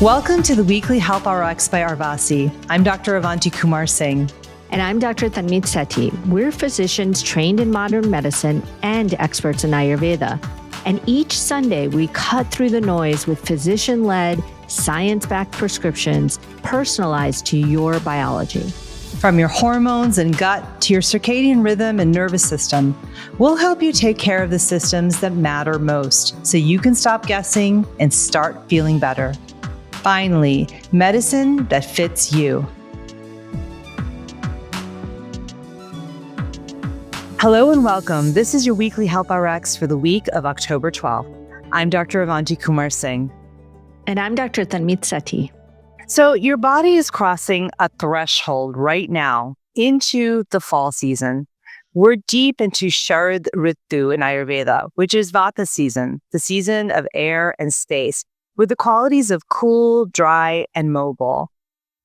Welcome to the weekly Health RX by Arvasi. I'm Dr. Avanti Kumar-Singh. And I'm Dr. Tanmeet Sethi. We're physicians trained in modern medicine and experts in Ayurveda. And each Sunday, we cut through the noise with physician-led, science-backed prescriptions personalized to your biology. From your hormones and gut to your circadian rhythm and nervous system, we'll help you take care of the systems that matter most so you can stop guessing and start feeling better. Finally, medicine that fits you. Hello and welcome. This is your weekly Health RX for the week of October 12th. I'm Dr. Avanti Kumar-Singh. And I'm Dr. Tanmeet Sethi. So your body is crossing a threshold right now into the fall season. We're deep into Sharad Ritu in Ayurveda, which is Vata season, the season of air and space, with the qualities of cool, dry, and mobile.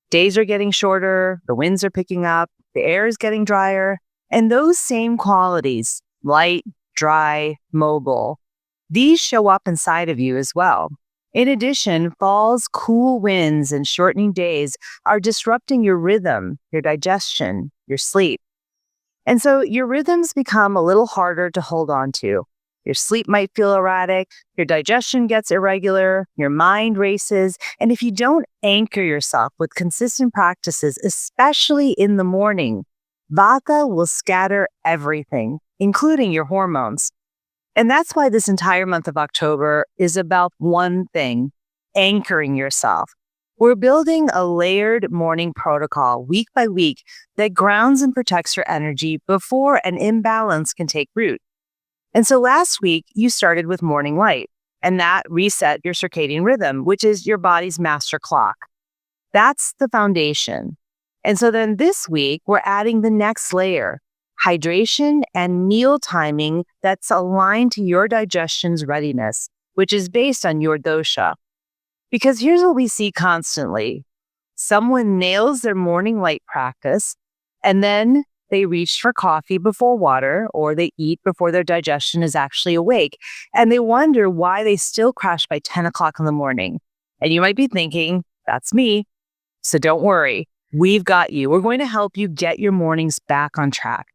Days are getting shorter, the winds are picking up, the air is getting drier, and those same qualities, light, dry, mobile, these show up inside of you as well. In addition, fall's cool winds and shortening days are disrupting your rhythm, your digestion, your sleep. And so your rhythms become a little harder to hold on to. Your sleep might feel erratic, your digestion gets irregular, your mind races, and if you don't anchor yourself with consistent practices, especially in the morning, Vata will scatter everything, including your hormones. And that's why this entire month of October is about one thing, anchoring yourself. We're building a layered morning protocol week by week that grounds and protects your energy before an imbalance can take root. And so last week, you started with morning light, and that reset your circadian rhythm, which is your body's master clock. That's the foundation. And so then this week, we're adding the next layer, hydration and meal timing that's aligned to your digestion's readiness, which is based on your dosha. Because here's what we see constantly. Someone nails their morning light practice, and then they reach for coffee before water, or they eat before their digestion is actually awake, and they wonder why they still crash by 10 o'clock in the morning. And you might be thinking, that's me. So don't worry. We've got you. We're going to help you get your mornings back on track.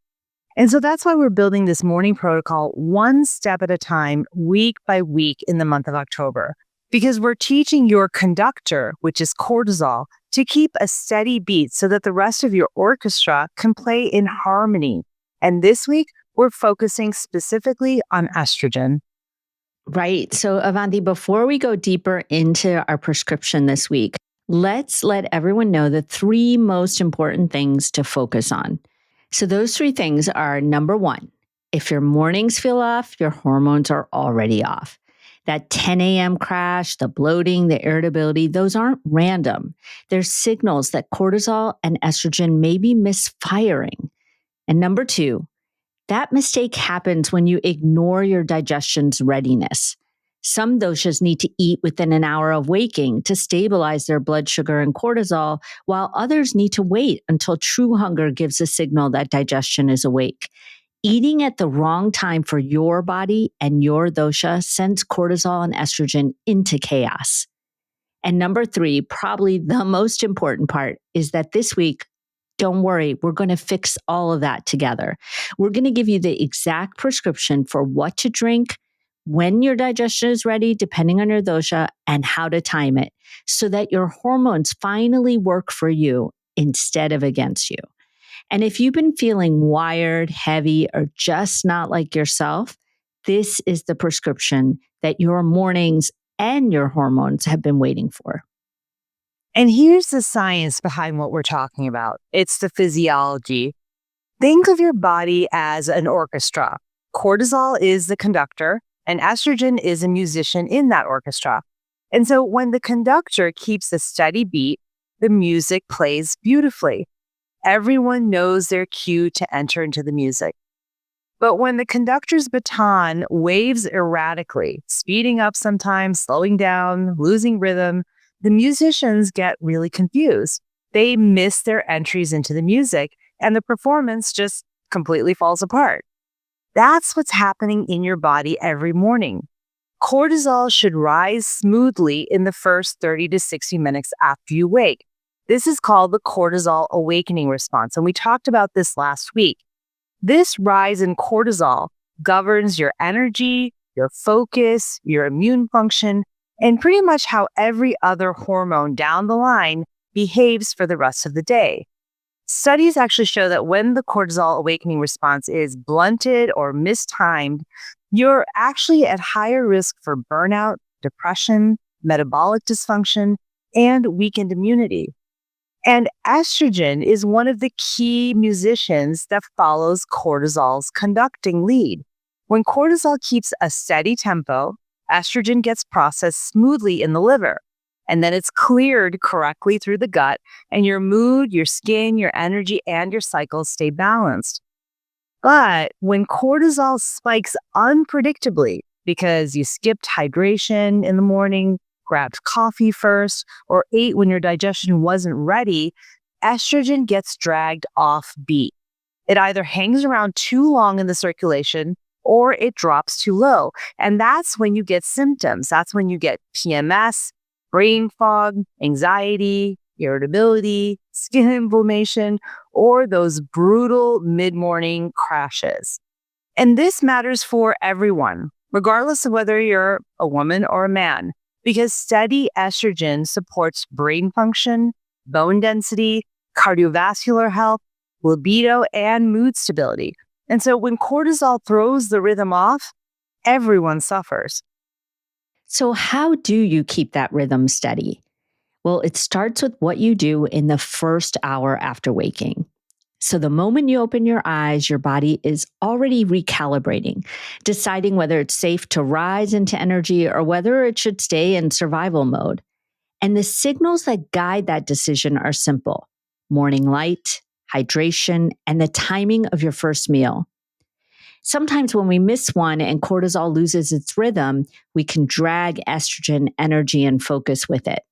And so that's why we're building this morning protocol one step at a time, week by week in the month of October. Because we're teaching your conductor, which is cortisol, to keep a steady beat so that the rest of your orchestra can play in harmony. And this week, we're focusing specifically on estrogen. Right. So Avanti, before we go deeper into our prescription this week, let's let everyone know the three most important things to focus on. So those three things are, number one, if your mornings feel off, your hormones are already off. That 10 a.m. crash, the bloating, the irritability, those aren't random. They're signals that cortisol and estrogen may be misfiring. And number two, that mistake happens when you ignore your digestion's readiness. Some doshas need to eat within an hour of waking to stabilize their blood sugar and cortisol, while others need to wait until true hunger gives a signal that digestion is awake. Eating at the wrong time for your body and your dosha sends cortisol and estrogen into chaos. And number three, probably the most important part, is that this week, don't worry, we're going to fix all of that together. We're going to give you the exact prescription for what to drink, when your digestion is ready, depending on your dosha, and how to time it so that your hormones finally work for you instead of against you. And if you've been feeling wired, heavy, or just not like yourself, this is the prescription that your mornings and your hormones have been waiting for. And here's the science behind what we're talking about. It's the physiology. Think of your body as an orchestra. Cortisol is the conductor, and estrogen is a musician in that orchestra. And so when the conductor keeps a steady beat, the music plays beautifully. Everyone knows their cue to enter into the music. But when the conductor's baton waves erratically, speeding up sometimes, slowing down, losing rhythm, the musicians get really confused. They miss their entries into the music, and the performance just completely falls apart. That's what's happening in your body every morning. Cortisol should rise smoothly in the first 30 to 60 minutes after you wake. This is called the cortisol awakening response, and we talked about this last week. This rise in cortisol governs your energy, your focus, your immune function, and pretty much how every other hormone down the line behaves for the rest of the day. Studies actually show that when the cortisol awakening response is blunted or mistimed, you're actually at higher risk for burnout, depression, metabolic dysfunction, and weakened immunity. And estrogen is one of the key musicians that follows cortisol's conducting lead. When cortisol keeps a steady tempo, estrogen gets processed smoothly in the liver, and then it's cleared correctly through the gut, and your mood, your skin, your energy, and your cycles stay balanced. But when cortisol spikes unpredictably because you skipped hydration in the morning, grabbed coffee first, or ate when your digestion wasn't ready, estrogen gets dragged off beat. It either hangs around too long in the circulation or it drops too low. And that's when you get symptoms. That's when you get PMS, brain fog, anxiety, irritability, skin inflammation, or those brutal mid-morning crashes. And this matters for everyone, regardless of whether you're a woman or a man, because steady estrogen supports brain function, bone density, cardiovascular health, libido, and mood stability. And so when cortisol throws the rhythm off, everyone suffers. So, how do you keep that rhythm steady? Well, it starts with what you do in the first hour after waking. So, the moment you open your eyes, your body is already recalibrating, deciding whether it's safe to rise into energy or whether it should stay in survival mode. And the signals that guide that decision are simple: morning light, hydration, and the timing of your first meal. Sometimes when we miss one and cortisol loses its rhythm, we can drag estrogen energy and focus with it.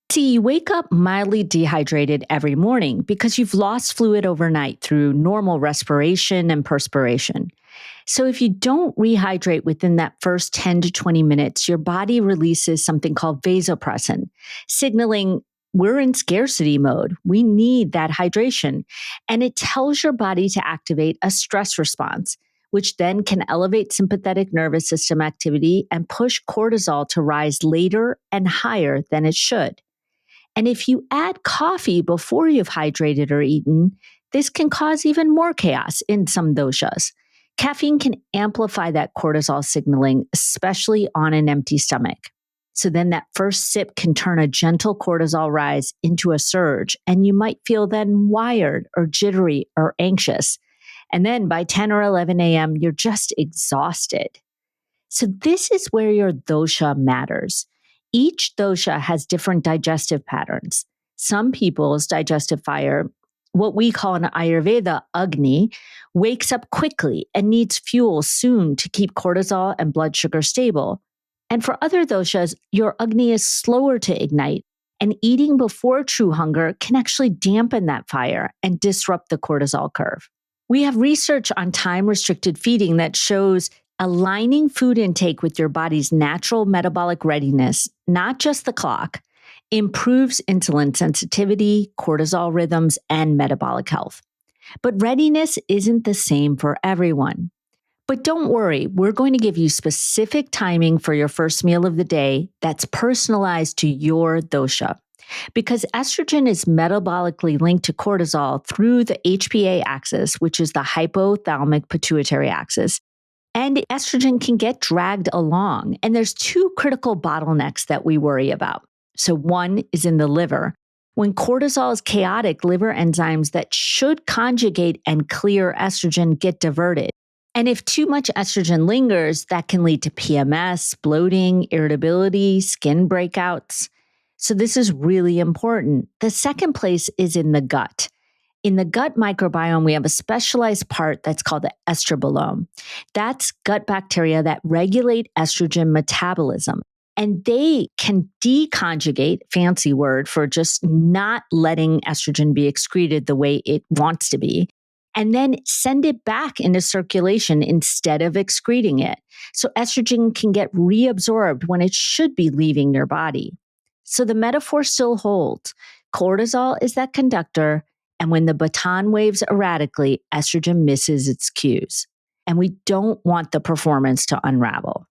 See, you wake up mildly dehydrated every morning because you've lost fluid overnight through normal respiration and perspiration. So if you don't rehydrate within that first 10 to 20 minutes, your body releases something called vasopressin, signaling we're in scarcity mode. We need that hydration. And it tells your body to activate a stress response, which then can elevate sympathetic nervous system activity and push cortisol to rise later and higher than it should. And if you add coffee before you've hydrated or eaten, this can cause even more chaos in some doshas. Caffeine can amplify that cortisol signaling, especially on an empty stomach. So then that first sip can turn a gentle cortisol rise into a surge, and you might feel then wired or jittery or anxious. And then by 10 or 11 a.m., you're just exhausted. So this is where your dosha matters. Each dosha has different digestive patterns. Some people's digestive fire, what we call in Ayurveda Agni, wakes up quickly and needs fuel soon to keep cortisol and blood sugar stable. And for other doshas, your Agni is slower to ignite, and eating before true hunger can actually dampen that fire and disrupt the cortisol curve. We have research on time-restricted feeding that shows aligning food intake with your body's natural metabolic readiness, not just the clock, improves insulin sensitivity, cortisol rhythms, and metabolic health. But readiness isn't the same for everyone. But don't worry, we're going to give you specific timing for your first meal of the day that's personalized to your dosha. Because estrogen is metabolically linked to cortisol through the HPA axis, which is the hypothalamic pituitary axis. And estrogen can get dragged along. And there's two critical bottlenecks that we worry about. So one is in the liver. When cortisol is chaotic, liver enzymes that should conjugate and clear estrogen get diverted. And if too much estrogen lingers, that can lead to PMS, bloating, irritability, skin breakouts. So this is really important. The second place is in the gut. In the gut microbiome, we have a specialized part that's called the estrobolome. That's gut bacteria that regulate estrogen metabolism. And they can deconjugate, fancy word for just not letting estrogen be excreted the way it wants to be. and then send it back into circulation instead of excreting it. So estrogen can get reabsorbed when it should be leaving your body. So the metaphor still holds. Cortisol is that conductor, and when the baton waves erratically, estrogen misses its cues. And we don't want the performance to unravel.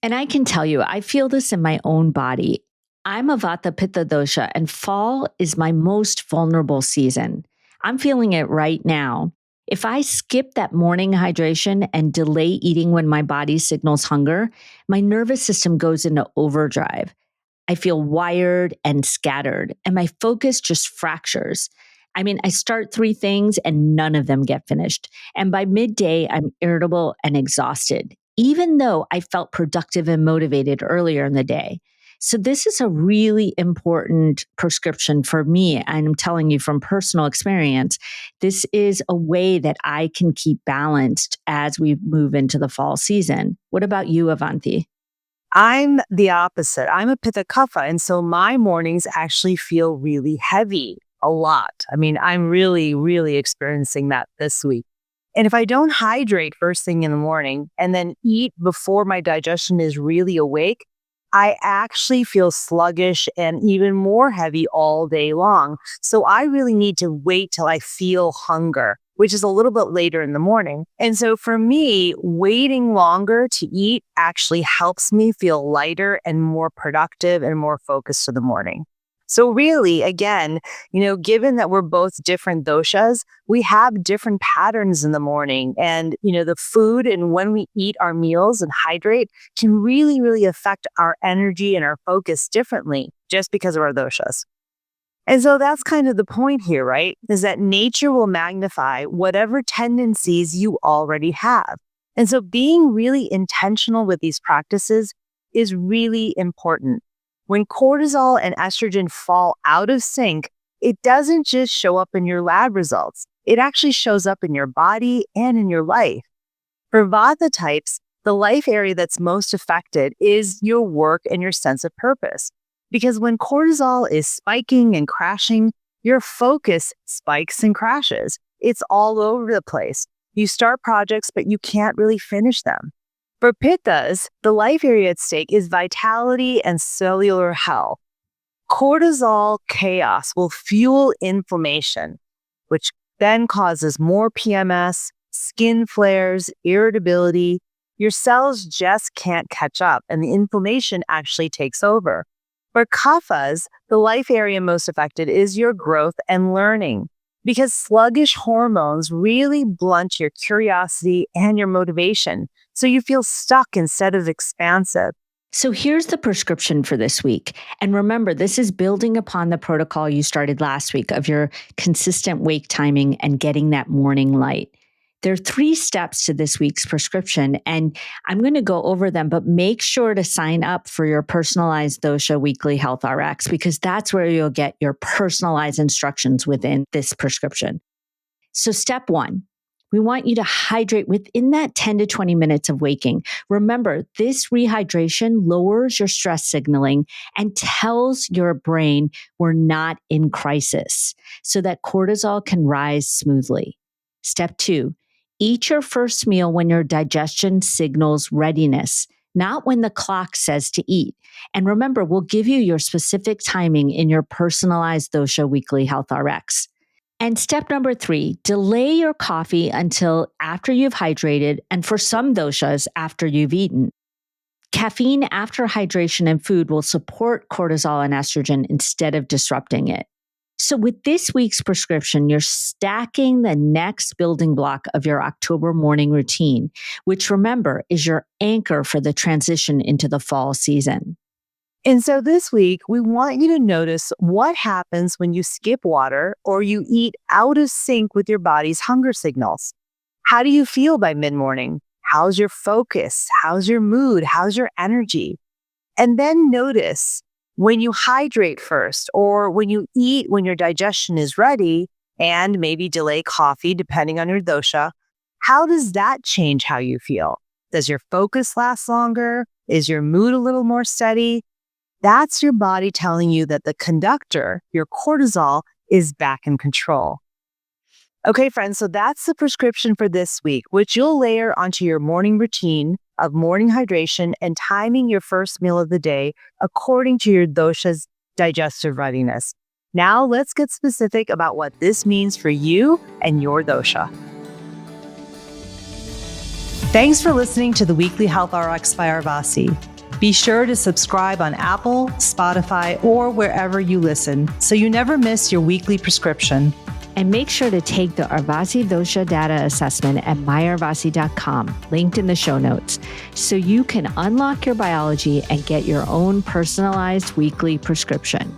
And I can tell you, I feel this in my own body. I'm a Vata Pitta dosha, and fall is my most vulnerable season. I'm feeling it right now. If I skip that morning hydration and delay eating when my body signals hunger, my nervous system goes into overdrive. I feel wired and scattered, and my focus just fractures. I mean, I start 3 things and none of them get finished. And by midday, I'm irritable and exhausted, even though I felt productive and motivated earlier in the day. So this is a really important prescription for me. And I'm telling you from personal experience, this is a way that I can keep balanced as we move into the fall season. What about you, Avanti? I'm the opposite. I'm a Pitta Kapha, and so my mornings actually feel really heavy a lot. I mean, I'm really, really experiencing that this week. And if I don't hydrate first thing in the morning and then eat before my digestion is really awake, I actually feel sluggish and even more heavy all day long. So I really need to wait till I feel hunger, which is a little bit later in the morning. And so for me, waiting longer to eat actually helps me feel lighter and more productive and more focused for the morning. So really, again, given that we're both different doshas, we have different patterns in the morning. And, the food and when we eat our meals and hydrate can really, really affect our energy and our focus differently just because of our doshas. And so that's kind of the point here, right? Is that nature will magnify whatever tendencies you already have. And so being really intentional with these practices is really important. When cortisol and estrogen fall out of sync, it doesn't just show up in your lab results. It actually shows up in your body and in your life. For Vata types, the life area that's most affected is your work and your sense of purpose. Because when cortisol is spiking and crashing, your focus spikes and crashes. It's all over the place. You start projects, but you can't really finish them. For Pittas, the life area at stake is vitality and cellular health. Cortisol chaos will fuel inflammation, which then causes more PMS, skin flares, irritability. Your cells just can't catch up, and the inflammation actually takes over. For Kaphas, the life area most affected is your growth and learning, because sluggish hormones really blunt your curiosity and your motivation, so you feel stuck instead of expansive. So here's the prescription for this week. And remember, this is building upon the protocol you started last week of your consistent wake timing and getting that morning light. There are 3 steps to this week's prescription, and I'm going to go over them, but make sure to sign up for your personalized dosha weekly health RX, because that's where you'll get your personalized instructions within this prescription. So step 1, we want you to hydrate within that 10 to 20 minutes of waking. Remember, this rehydration lowers your stress signaling and tells your brain we're not in crisis so that cortisol can rise smoothly. Step 2, eat your first meal when your digestion signals readiness, not when the clock says to eat. And remember, we'll give you your specific timing in your personalized dosha weekly health RX. And step number 3, delay your coffee until after you've hydrated, and for some doshas, after you've eaten. Caffeine after hydration and food will support cortisol and estrogen instead of disrupting it. So with this week's prescription, you're stacking the next building block of your October morning routine, which remember is your anchor for the transition into the fall season. And so this week, we want you to notice what happens when you skip water or you eat out of sync with your body's hunger signals. How do you feel by mid-morning? How's your focus? How's your mood? How's your energy? And then notice when you hydrate first or when you eat when your digestion is ready and maybe delay coffee depending on your dosha, how does that change how you feel? Does your focus last longer? Is your mood a little more steady? That's your body telling you that the conductor, your cortisol, is back in control. Okay, friends, so that's the prescription for this week, which you'll layer onto your morning routine of morning hydration and timing your first meal of the day according to your dosha's digestive readiness. Now, let's get specific about what this means for you and your dosha. Thanks for listening to the Weekly Health RX by Arvasi. Be sure to subscribe on Apple, Spotify, or wherever you listen so you never miss your weekly prescription. And make sure to take the Arvasi Dosha Data Assessment at myarvasi.com, linked in the show notes, so you can unlock your biology and get your own personalized weekly prescription.